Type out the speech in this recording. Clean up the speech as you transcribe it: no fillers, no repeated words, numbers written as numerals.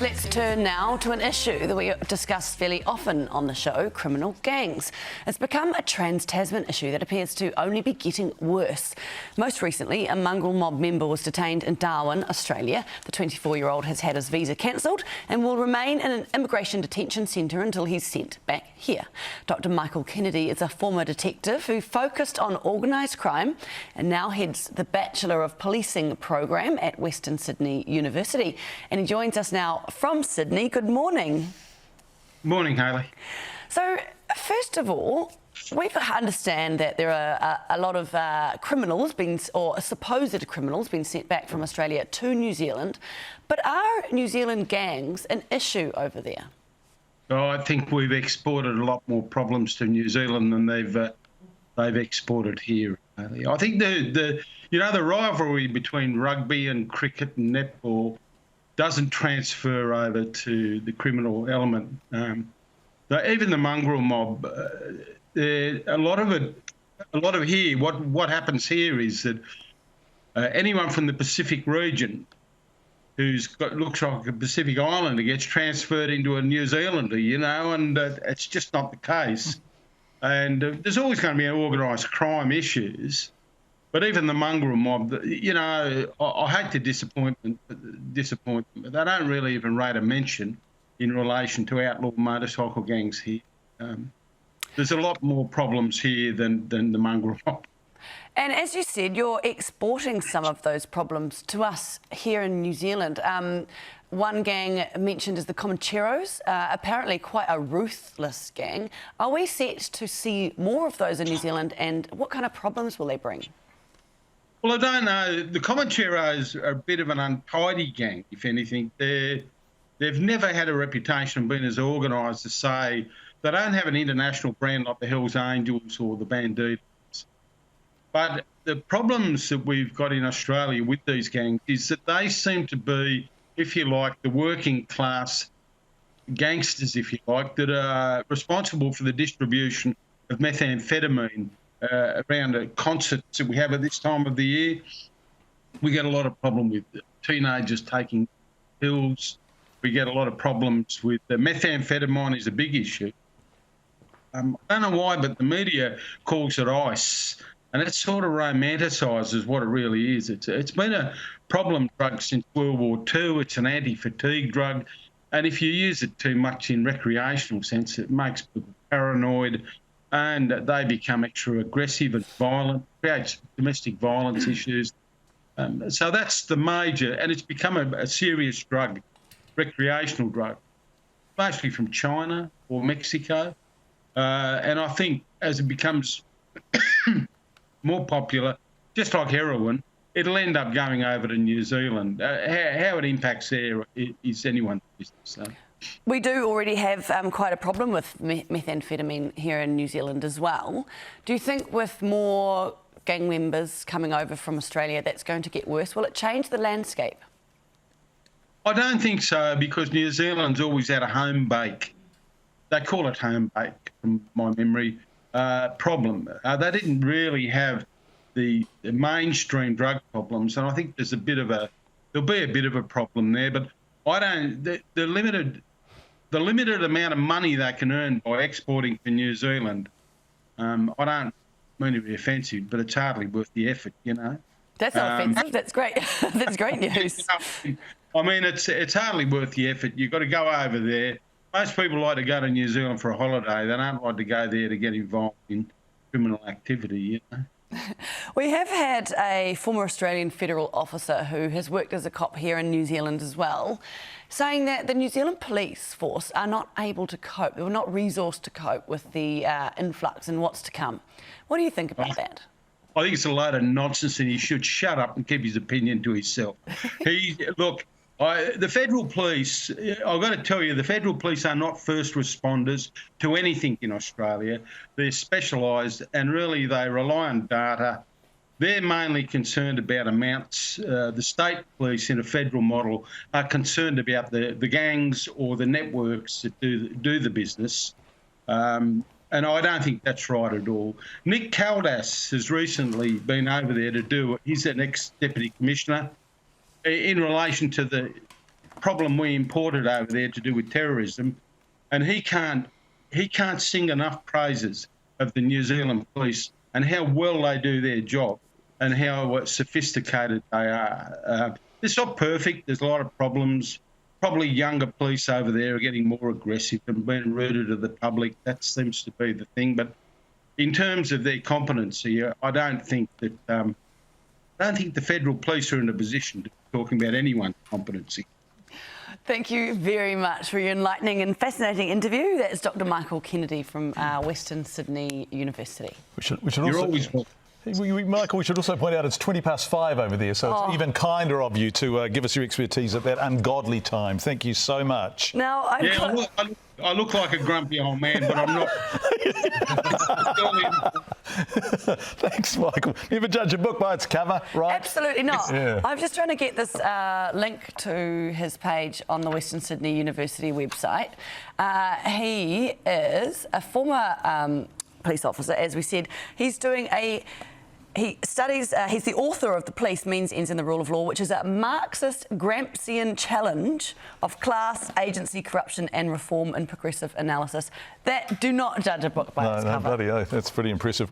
Let's turn now to an issue that we discuss fairly often on the show, criminal gangs. It's become a trans-Tasman issue that appears to only be getting worse. Most recently, a mongrel mob member was detained in Darwin, Australia. The 24-year-old has had his visa cancelled and will remain in an immigration detention centre until he's sent back here. Dr. Michael Kennedy is a former detective who focused on organised crime and now heads the Bachelor of Policing program at Western Sydney University. And he joins us now from Sydney. Good morning. Morning, Hayley. So, first of all, we understand that there are a lot of criminals, or supposed criminals, being sent back from Australia to New Zealand. But are New Zealand gangs an issue over there? Oh, I think we've exported a lot more problems to New Zealand than they've exported here, Hayley. I think the rivalry between rugby and cricket and netball doesn't transfer over to the criminal element. Even the mongrel mob, a lot of here, what happens here is that anyone from the Pacific region looks like a Pacific Islander gets transferred into a New Zealander, and it's just not the case. And there's always going to be organised crime issues. But even the mongrel mob, I hate the disappointment, but they don't really even rate a mention in relation to outlaw motorcycle gangs here. There's a lot more problems here than the mongrel mob. And as you said, you're exporting some of those problems to us here in New Zealand. One gang mentioned is the Comancheros, apparently quite a ruthless gang. Are we set to see more of those in New Zealand, and what kind of problems will they bring? Well, I don't know. The Comancheros are a bit of an untidy gang, if anything. They've never had a reputation of being as organised as, say, they don't have an international brand like the Hells Angels or the Bandidos. But the problems that we've got in Australia with these gangs is that they seem to be, if you like, the working class gangsters, if you like, that are responsible for the distribution of methamphetamine around the concerts that we have at this time of the year. We get a lot of problem with teenagers taking pills. We get a lot of problems with methamphetamine is a big issue. I don't know why, but the media calls it ice, and it sort of romanticises what it really is. It's been a problem drug since World War II. It's an anti-fatigue drug, and if you use it too much in recreational sense, it makes people paranoid, and they become extra aggressive and violent, creates domestic violence issues. So that's the major, and it's become a serious drug, recreational drug, mostly from China or Mexico. And I think as it becomes more popular, just like heroin, it'll end up going over to New Zealand. How it impacts there is anyone's business. So. We do already have quite a problem with methamphetamine here in New Zealand as well. Do you think with more gang members coming over from Australia that's going to get worse? Will it change the landscape? I don't think so, because New Zealand's always had a home bake. They call it home bake, from my memory, problem. They didn't really have the mainstream drug problems, and I think there'll be a bit of a problem there. But the limited amount of money they can earn by exporting to New Zealand, I don't mean to be offensive, but it's hardly worth the effort, That's not offensive. That's great. That's great news. I mean, it's hardly worth the effort. You've got to go over there. Most people like to go to New Zealand for a holiday. They don't like to go there to get involved in criminal activity, We have had a former Australian federal officer who has worked as a cop here in New Zealand as well, saying that the New Zealand police force are not able to cope, they're not resourced to cope with the influx and what's to come. What do you think about that? I think it's a load of nonsense, and he should shut up and keep his opinion to himself. The federal police, I've got to tell you, the federal police are not first responders to anything in Australia. They're specialised, and really they rely on data. They're mainly concerned about amounts. The state police in a federal model are concerned about the gangs or the networks that do the business. And I don't think that's right at all. Nick Caldas has recently been over there he's an ex-deputy commissioner, in relation to problem we imported over there to do with terrorism, and he can't sing enough praises of the New Zealand police and how well they do their job and how sophisticated they are. It's not perfect. There's a lot of problems. Probably younger police over there are getting more aggressive and being ruder to the public. That seems to be the thing. But in terms of their competency, I don't think that the federal police are in a position to be talking about anyone's competency. Thank you very much for your enlightening and fascinating interview. That's Dr. Michael Kennedy from Western Sydney University. You're always welcome. Michael, we should also point out it's 5:20 over there, so it's even kinder of you to give us your expertise at that ungodly time. Thank you so much. Now, I look like a grumpy old man, but I'm not. Thanks, Michael. Never judge a book by its cover, right? Absolutely not. Yeah. I'm just trying to get this link to his page on the Western Sydney University website. He is a former police officer, as we said. He's doing He studies, he's the author of The Police Means, Ends and the Rule of Law, which is a Marxist Gramscian challenge of class, agency, corruption and reform in progressive analysis. Do not judge a book by its cover. Bloody oath, that's pretty impressive.